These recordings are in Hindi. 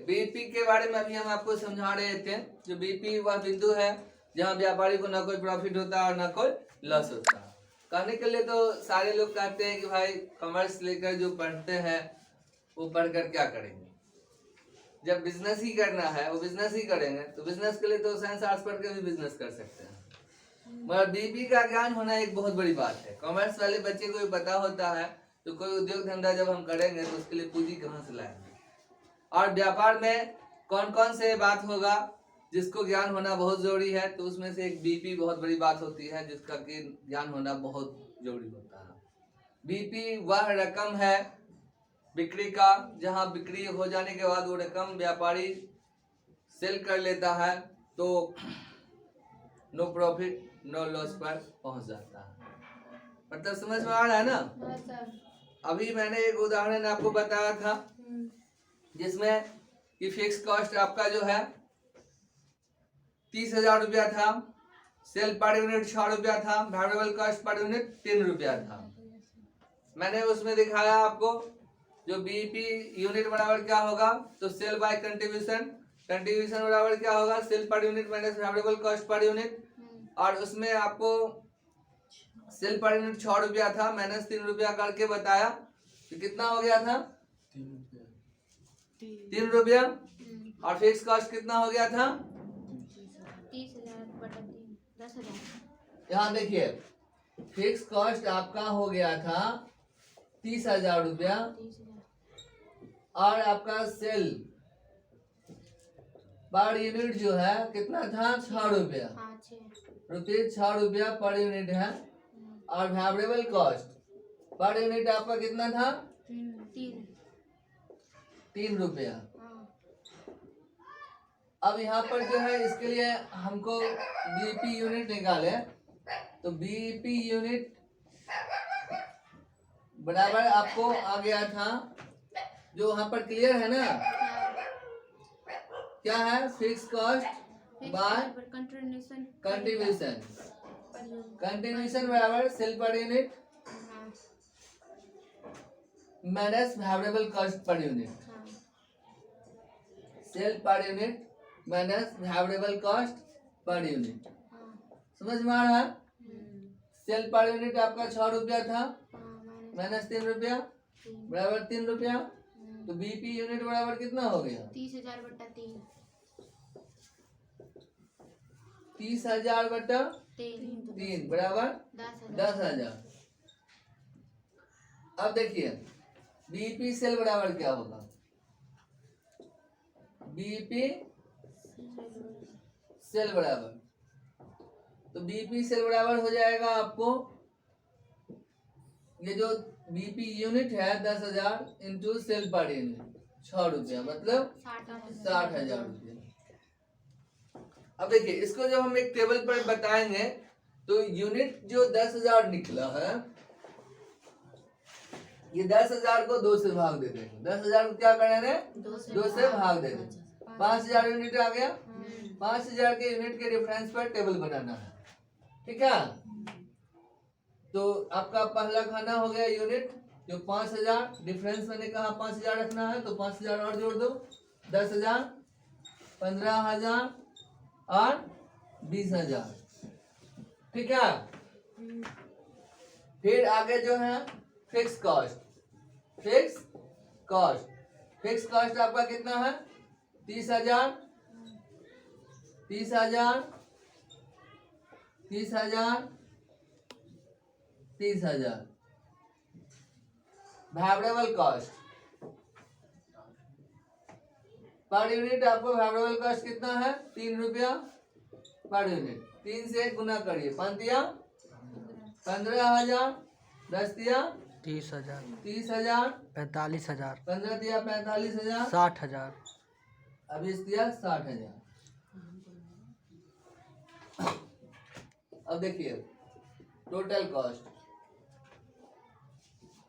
बीईपी के बारे में अभी हम आपको समझा रहे थे। जो बीईपी वह बिंदु है जहाँ व्यापारी को ना कोई प्रॉफिट होता है और ना कोई लॉस होता है। कहने के लिए तो सारे लोग कहते हैं कि भाई कॉमर्स लेकर जो पढ़ते हैं वो पढ़कर क्या करेंगे, जब बिजनेस ही करना है वो बिजनेस ही करेंगे। तो बिजनेस के लिए तो साइंस आर्ट्स पढ़ के भी बिजनेस कर सकते हैं, मगर बीईपी का ज्ञान होना एक बहुत बड़ी बात है। कॉमर्स वाले बच्चे को भी पता होता है तो कोई उद्योग धंधा जब हम करेंगे तो उसके लिए पूंजी कहाँ से लाएंगे, और व्यापार में कौन कौन से बात होगा जिसको ज्ञान होना बहुत जरूरी है। तो उसमें से एक बीईपी बहुत बड़ी बात होती है जिसका कि ज्ञान होना बहुत जरूरी होता है। बीईपी वह रकम है बिक्री का जहां बिक्री हो जाने के बाद वो रकम व्यापारी सेल कर लेता है तो नो प्रॉफिट नो लॉस पर पहुंच जाता है। मतलब समझ में आ रहा है ना। अभी मैंने एक उदाहरण आपको बताया था जिसमें कि फिक्स कॉस्ट आपका जो है 30,000 रुपया था, सेल पर यूनिट 6 रुपया था, वेरिएबल कॉस्ट पर यूनिट 3 रुपया था। मैंने उसमें दिखाया आपको जो बीईपी यूनिट बराबर क्या होगा, तो सेल बाय कंट्रीब्यूशन, कंट्रीब्यूशन बराबर क्या होगा, sale per unit minus variable cost per unit. और उसमें आपको सेल पर यूनिट 6 रुपया था, माइनस 3 रुपया करके बताया कि कितना हो गया था 3 रुपया। और फिक्स कॉस्ट कितना हो गया था 10,000। यहाँ देखिए फिक्स कॉस्ट आपका हो गया था 30,000 रुपया और आपका सेल पर यूनिट जो है कितना था 6 रुपया, रुपये 6 रुपया पर यूनिट है। और वेरिएबल कॉस्ट पर यूनिट आपका कितना था 3 रुपया। अब यहाँ पर जो है इसके लिए हमको बीईपी यूनिट निकाले, तो बीईपी यूनिट बराबर आपको आ गया था जो वहां पर क्लियर है ना, क्या है fixed cost by contribution, contribution बराबर sale per unit minus variable cost per unit, sale per unit minus variable cost per unit. समझ में आ रहा है। सेल पर यूनिट आपका 6 रुपया था, माइनस 3 रुपया बराबर 3 रुपया। तो बीईपी यूनिट बराबर कितना हो गया 30,000 बटा 3, 30,000 बटा 3 बराबर 10,000। अब देखिए बीईपी सेल बराबर क्या होगा, बीईपी सेल बराबर, तो बीईपी सेल बराबर हो जाएगा आपको ये जो बीईपी यूनिट है 10,000 इंटू सेल पर यूनिट 6 रुपया मतलब 60,000 रुपया। अब देखिए इसको जब हम एक टेबल पर बताएंगे तो यूनिट जो 10,000 निकला है ये 10,000 को 2 से भाग दे देंगे, 10,000 को क्या करेंगे 2 से भाग दे देंगे, 5,000 यूनिट आ गया। 5,000 के यूनिट के रेफरेंस पर टेबल बनाना है, ठीक है। तो आपका पहला खाना हो गया यूनिट जो 5,000, डिफरेंस मैंने कहा 5,000 रखना है तो 5,000 और जोड़ दो, 10,000, 15,000 और 20,000, ठीक है। फिर आगे जो है fixed cost, fix cost, fix cost आपका कितना है 30,000, 30,000, 30,000, 30,000। वेरिएबल कॉस्ट पर यूनिट आपको वेरिएबल कॉस्ट कितना है 3 रुपया पर यूनिट, 3 से गुना करिए, 5 दिया 15,000, 10 दिया 30,000, 30,000, 45,000, 15 दिया 45,000, 60,000, 20 दिया 60,000। अब देखिए टोटल कॉस्ट,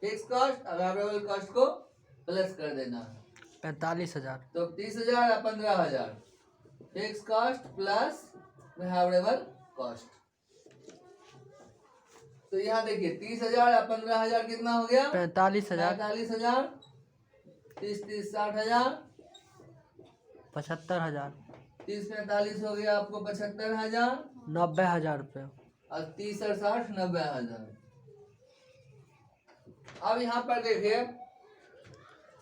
फिक्स कॉस्ट और वेरिएबल कॉस्ट को प्लस कर देना है, 45,000, तो 30,000 और 15,000 fix cost plus variable cost. तो यहाँ देखिए 30,000 और 15,000 कितना हो गया 45,000, 45,000, 30 30 60,000 75,000। 30 में 45 हो गया आपको 75,000 90,000 रुपये। और 30 और 60 90,000। अब यहाँ पर देखिए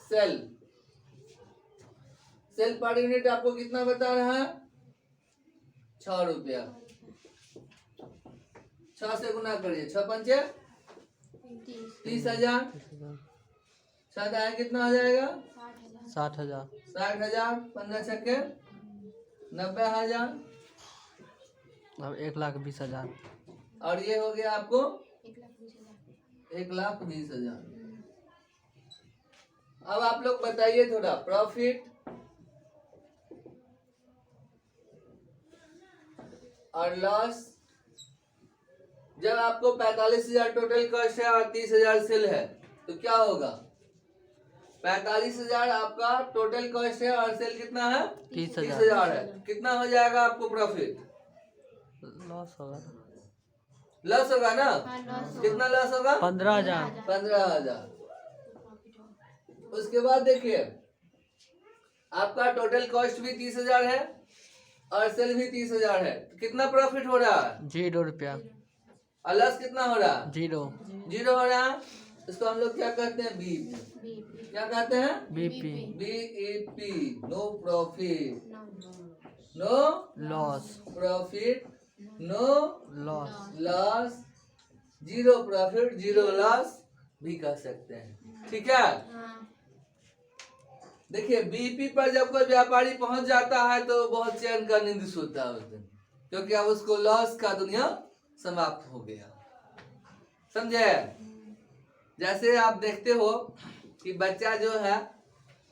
सेल पर यूनिट आपको कितना बता रहा है? 6 रुपया। 6 से गुना करिए, 6 पंचे 30,000। 7 आया कितना हो जाएगा? 60,000। 60,000। 15 छक्के 90,000 अब 1,20,000। और ये हो गया आपको 1,20,000। अब आप लोग बताइए थोड़ा प्रॉफिट और लॉस। जब आपको 45,000 टोटल कॉस्ट है और 30,000 सेल है तो क्या होगा? 45,000 आपका टोटल कॉस्ट है और सेल कितना है? 30,000 है। कितना हो जाएगा आपको प्रॉफिट? लॉस होगा। लॉस होगा ना? कितना लॉस होगा? 15,000। 15,000। उसके बाद देखिए आपका टोटल कॉस्ट भी 30,000 है और सेल भी 30,000 है। तो कितना प्रॉफिट हो रहा है? 0 रुपया। और लॉस कितना हो रहा है? 0। 0 हो रहा है। इसको हम लोग क्या कहते हैं? बीपी। क्या कहते हैं? BP। BEP. No profit no loss. Profit no loss. Loss. 0 profit 0 loss भी कह सकते हैं। ठीक है। देखिए बीपी पर जब कोई व्यापारी पहुंच जाता है तो बहुत चैन का नींद सोता है उस दिन, क्योंकि अब उसको लॉस का दुनिया समाप्त हो गया। समझे? जैसे आप देखते हो कि बच्चा जो है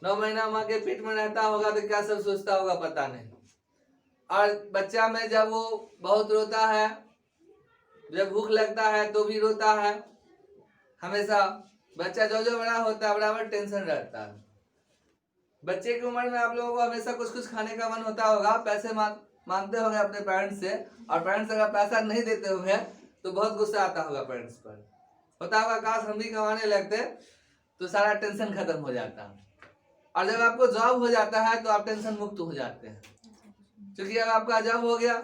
9 महीना माँ के पेट में रहता होगा तो क्या सब सोचता होगा पता नहीं। और बच्चा में जब वो बहुत रोता है, जब भूख लगता है तो भी रोता है। हमेशा बच्चा जो जो बड़ा होता है बराबर टेंशन रहता है। बच्चे की उम्र में आप लोगों को हमेशा कुछ कुछ खाने का मन होता होगा, पैसे मांगते होंगे अपने पेरेंट्स से, और पेरेंट्स अगर पैसा नहीं देते होंगे तो बहुत गुस्सा आता होगा पेरेंट्स पर। होता होगा काश हम भी कमाने लगते तो सारा टेंशन खत्म हो जाता। और जब आपको जॉब हो जाता है तो आप टेंशन मुक्त हो जाते हैं, क्योंकि अब आपका जॉब हो गया,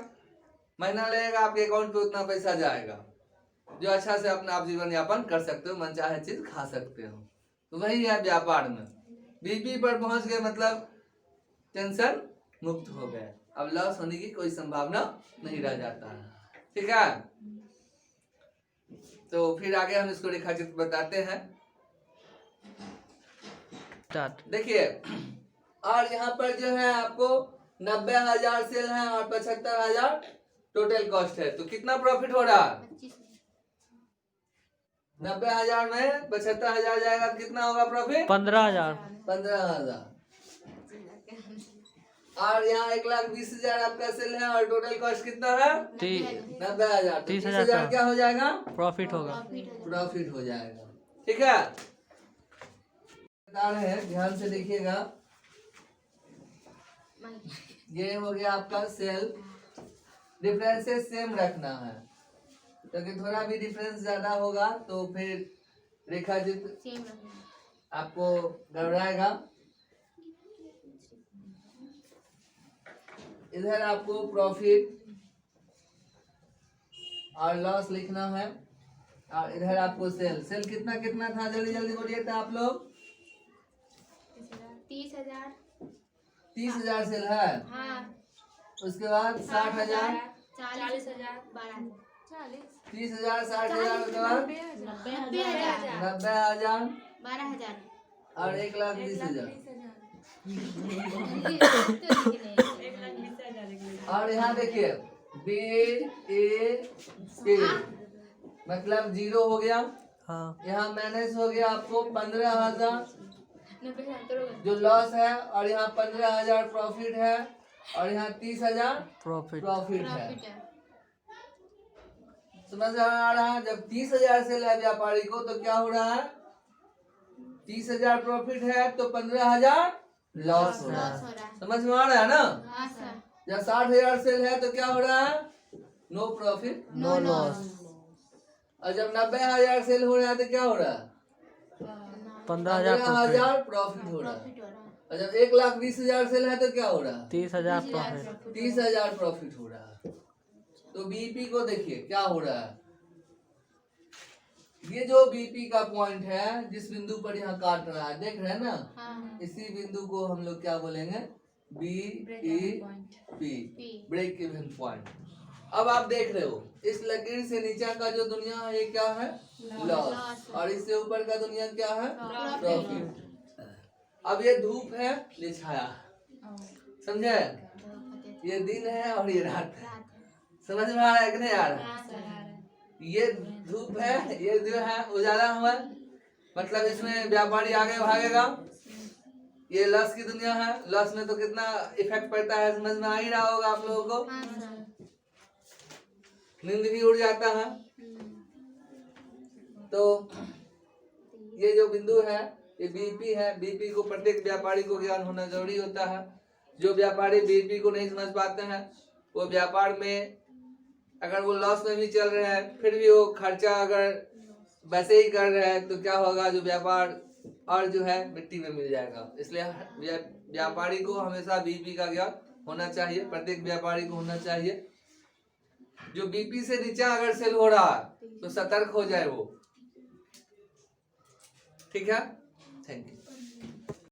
महीना लगेगा आपके अकाउंट पे उतना पैसा जाएगा जो अच्छा से अपना आप जीवन यापन कर सकते हो, मन चाहे चीज खा सकते हो। तो वही है व्यापार में, बीपी पर पहुंच गए मतलब टेंशन मुक्त हो गए, अब लॉस होने की कोई संभावना नहीं रह जाता है। ठीक है, तो फिर आगे हम इसको रेखाचित्र बताते हैं। देखिए, और यहाँ पर जो है आपको 90,000 सेल है और 75,000 टोटल कॉस्ट है, तो कितना प्रॉफिट हो रहा है? 90,000 में 75,000 जाएगा तो कितना होगा प्रॉफिट? 15,000। 15,000। और यहाँ 1,20,000 आपका सेल है और टोटल कॉस्ट कितना है? 90,000। 30,000 क्या हो जाएगा? प्रॉफिट होगा। प्रॉफिट हो जाएगा। ठीक है, बता रहे हैं, ध्यान से देखिएगा। ये हो गया आपका सेल। डिफरेंसेस सेम रखना है, क्योंकि थोड़ा भी डिफरेंस ज्यादा होगा तो फिर रेखाचित्र आपको गड़बड़ाएगा। इधर आपको प्रॉफिट और लॉस लिखना है, और इधर आपको सेल। सेल कितना कितना था, जल्दी जल्दी बोलिए तो आप लोग। 30,000। 30,000 सेल है। हाँ। उसके बाद 60,000, 40,000, 30,000, 60,000, उसके बाद 90,000 12,000 और 1,20,000। और यहाँ देखिए BAP मतलब 0 हो गया। हाँ। यहाँ माइनस हो गया आपको 15,000 जो लॉस है, और यहाँ 15,000 प्रॉफिट है, और यहाँ 30,000 प्रॉफिट है। समझ आ रहा है? जब 30,000 से ले व्यापारी को तो क्या हो रहा है? 30,000 प्रॉफिट है तो 15,000 लॉस हो रहा है। समझ में आ रहा है ना? जब 60,000 सेल है तो क्या हो रहा है? No profit no loss. और जब 90,000 सेल हो रहा है तो क्या हो रहा है? 15,000 15,000 प्रॉफिट हो रहा है। और जब 1,20,000 सेल है तो क्या हो रहा है? 30,000 प्रॉफिट। 30,000 प्रॉफिट हो रहा है। तो बीपी को देखिए क्या हो रहा है, ये जो बीपी का पॉइंट है जिस बिंदु पर यहाँ काट रहा है, देख रहे हैं ना, हाँ। इसी बिंदु को हम लोग क्या बोलेंगे? BEP, break even point. अब आप देख रहे हो इस लकीर से नीचे का जो दुनिया है ये क्या है? लॉस, और इससे ऊपर का दुनिया क्या है? प्रॉफिट। अब ये धूप है, ये छाया, समझे? ये दिन है और ये रात है। समझ में आ रहा है कि नहीं आ रहा? ये धूप है, ये जो है उजाला हुआ, मतलब इसमें व्यापारी आगे भागेगा। ये लॉस की दुनिया है, लॉस में तो कितना इफेक्ट पड़ता है समझ में आ ही रहा होगा आप लोगों को। नींद भी उड़ जाता है। तो ये जो बिंदु है ये बीपी है। बीपी को प्रत्येक व्यापारी को ज्ञान होना जरूरी होता है। जो व्यापारी बीपी को नहीं समझ पाते हैं वो व्यापार में अगर वो लॉस में भी चल रहे हैं फिर भी वो खर्चा अगर वैसे ही कर रहे हैं तो क्या होगा, जो व्यापार और जो है मिट्टी में मिल जाएगा। इसलिए व्यापारी को हमेशा बीपी का ज्ञान होना चाहिए, प्रत्येक व्यापारी को होना चाहिए। जो बीपी से नीचे अगर सेल हो रहा है तो सतर्क हो जाए वो, ठीक है। Thank you.